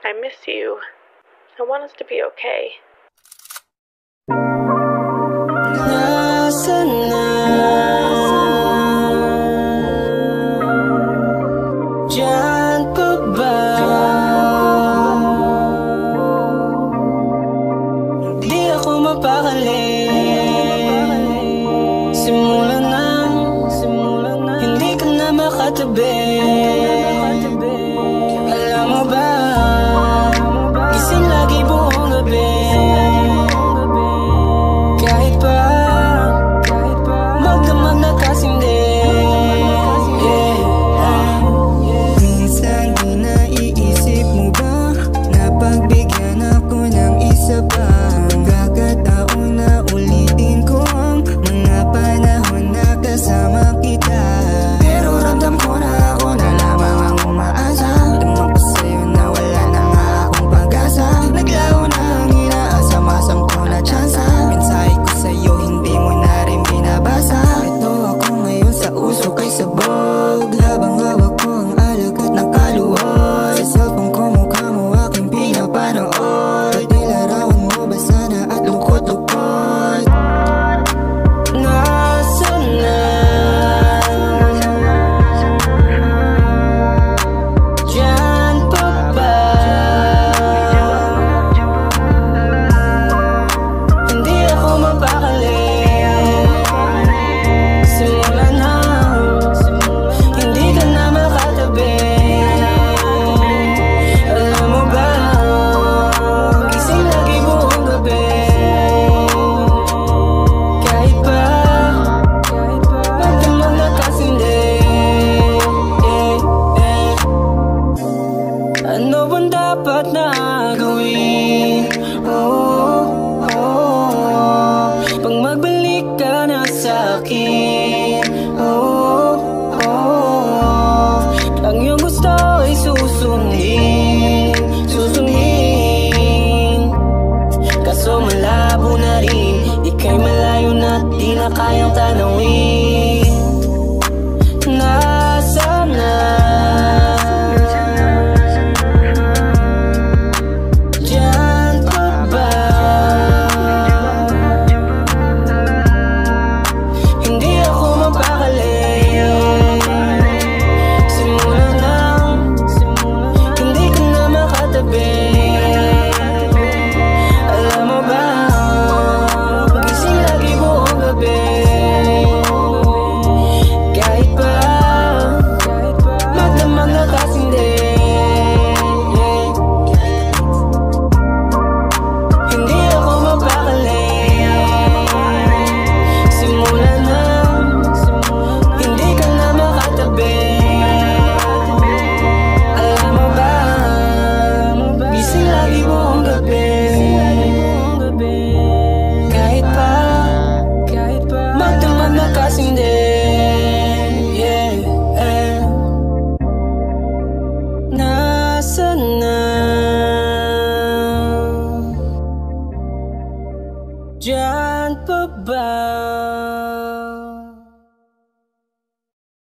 I miss you. I want us to be okay. Nasaan na? Diyan pa ba? Hindi ako mapakali. Simula na hindi ka na makatabi. Alam mo ba, gising lagi buong gabi. Kahit pa magdamag na kasindi. Minsan di naiisip mo ba na pagbigyan ako ng isa pa? Kakataon na ulitin ko ang mga panahon na kasama kita. Pero ramdam ko na ako na lamang ang umaasa. Damang ko sa'yo na wala na nga akong pag-asa. Naglaho na ang inaasa, masampo na tsansa. Mensahe ko sa'yo hindi mo na rin binabasa. Ito ako ngayon sa uso kay sabog. Habang hawak ko ang alagad ng kaluoy. Sa cellphone ko mukha mo aking pinapanood. Nilarawan mo ba sana at lungkot-lungkot? Nasaan na? Diyan pa ba? Hindi ako mapakali. Simula na hindi ka na makatabi. Alam mo ba, gising lagi buong gabi. Kahit pa magdamag na kasindi. Ano bang dapat na gawin? Pag magbalik ka na sa'kin. Ang iyong gusto ay susundin. Kaso malabo na rin, ika'y malayo na di na kayang tanawin. Nasaan na? Diyan pa ba? Hindi ako mapakali. Simula na hindi ka na makatabi. Alam mo ba, gising lagi buong gabi. Kahit pa magdamag na kasindi. Hindi ako mapakali. Simula na hindi ka na makatabi. Alam mo ba, gising lagi buong gabi. Kahit pa magdamag na kasindi. Nasaan na? Diyan pa ba?